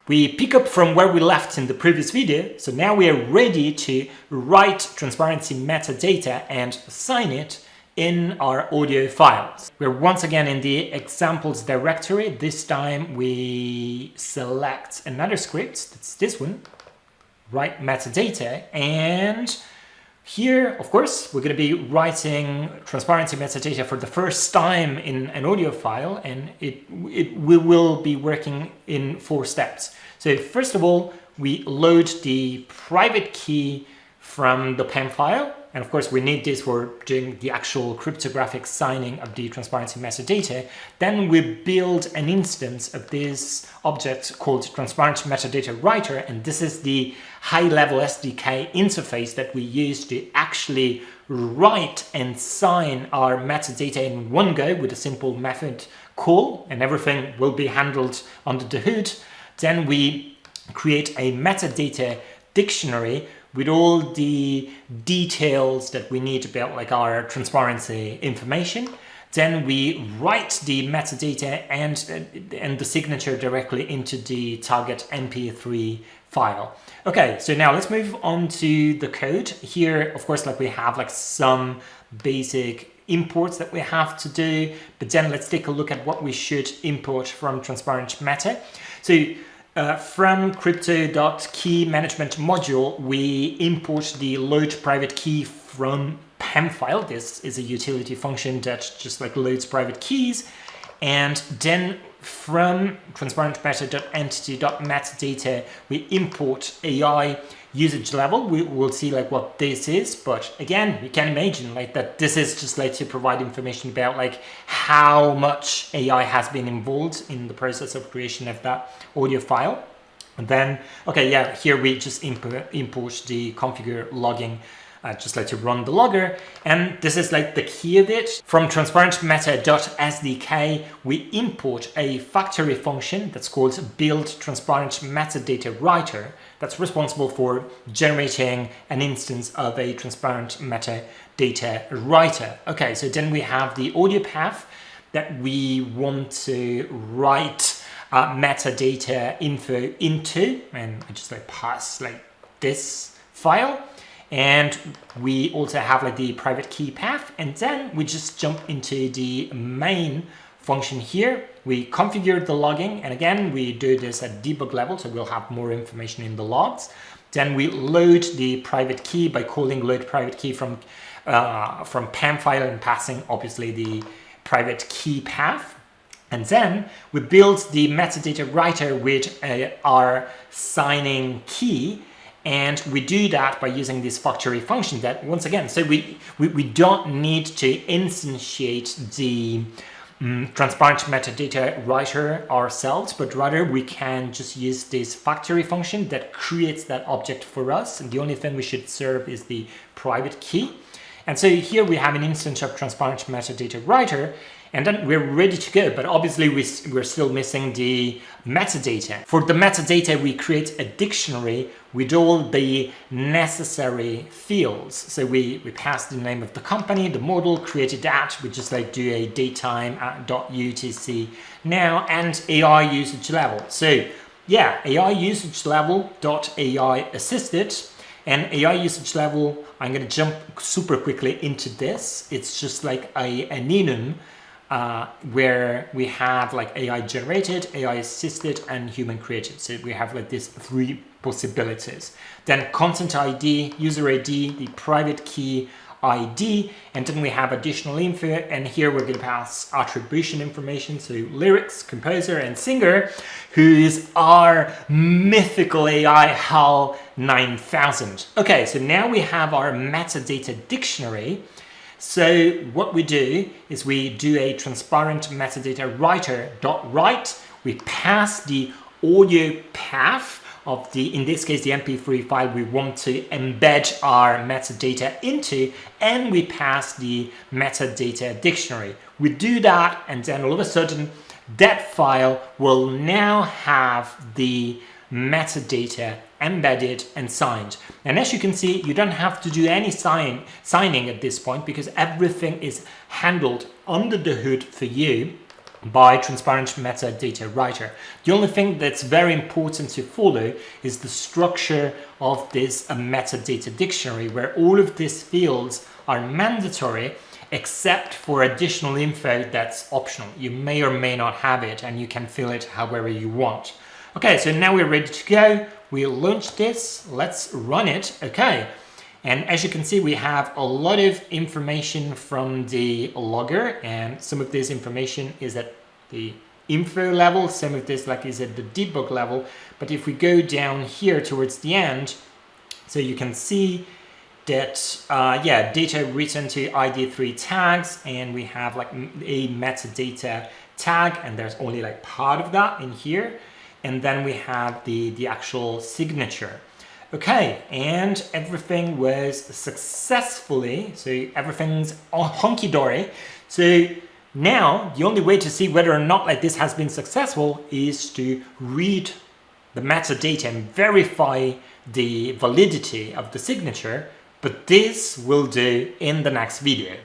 We pick up from where we left in the previous video, so now we are ready to write transparency metadata and assign it in our audio files. We're once again in the examples directory. This time we select another script, that's this one, write metadata, and here, of course, we're going to be writing transparency metadata for the first time in an audio file, and we will be working in 4 steps. So first of all, we load the private key from the PEM file, and of course we need this for doing the actual cryptographic signing of the transparency metadata. Then we build an instance of this object called TransparentMetadataWriter, and this is the high-level SDK interface that we use to actually write and sign our metadata in one go with a simple method call, and everything will be handled under the hood. Then we create a metadata dictionary with all the details that we need about like our transparency information. Then we write the metadata and the signature directly into the target MP3 file. Okay, so now let's move on to the code. Here, of course, like we have like some basic imports that we have to do, but then let's take a look at what we should import from TransparentMeta. So from crypto.key management module, we import the load private key from PEM file. This is a utility function that just like loads private keys. And then from TransparentMeta.entity.metadata, we import AI usage level. We will see like what this is, but again, you can imagine like that this is just like to provide information about like how much AI has been involved in the process of creation of that audio file. And then, okay, yeah, here we just import the configure logging just like to run the logger, and this is like the key of it. From TransparentMeta.sdk, we import a factory function that's called build TransparentMetadataWriter that's responsible for generating an instance of a TransparentMetadataWriter. Okay, so then we have the audio path that we want to write metadata info into, and I just like pass like this file. And we also have like the private key path, and then we just jump into the main function here. We configure the logging, and again we do this at debug level, so we'll have more information in the logs. Then we load the private key by calling load private key from PEM file and passing obviously the private key path. And then we build the metadata writer with our signing key. And we do that by using this factory function that, once again, so we don't need to instantiate the transparent metadata writer ourselves, but rather we can just use this factory function that creates that object for us. And the only thing we should serve is the private key. And so here we have an instance of transparent metadata writer, and then we're ready to go. But obviously we're still missing the metadata. For the metadata, we create a dictionary with all the necessary fields. So we pass the name of the company, the model, created that. We just like do a datetime.utc now, and AI usage level. So yeah, AI usage level .ai assisted. And AI usage level, I'm going to jump super quickly into this. It's just like an enum where we have like AI generated, AI assisted, and human created. So we have like these 3 possibilities. Then content ID, user ID, the private key ID, and then we have additional info, and here we're going to pass attribution information, so lyrics, composer, and singer, who is our mythical AI HAL 9000. Okay, so now we have our metadata dictionary. So what we do is we do a transparent metadata writer.write. We pass the audio path of the, in this case, the MP3 file we want to embed our metadata into, and we pass the metadata dictionary. We do that, and then all of a sudden that file will now have the metadata embedded and signed. And as you can see, you don't have to do any signing at this point because everything is handled under the hood for you. by TransparentMetadataWriter. The only thing that's very important to follow is the structure of this metadata dictionary, where all of these fields are mandatory except for additional info that's optional. You may or may not have it and you can fill it however you want. Okay, so now we're ready to go. We'll launch this. Let's run it. Okay. And as you can see, we have a lot of information from the logger, and some of this information is at the info level, some of this is at the debug level. But if we go down here towards the end, so you can see that, data written to ID3 tags, and we have a metadata tag, and there's only part of that in here. And then we have the actual signature. Okay, and everything was successfully, so everything's hunky-dory. So now the only way to see whether or not this has been successful is to read the metadata and verify the validity of the signature, but this we'll do in the next video.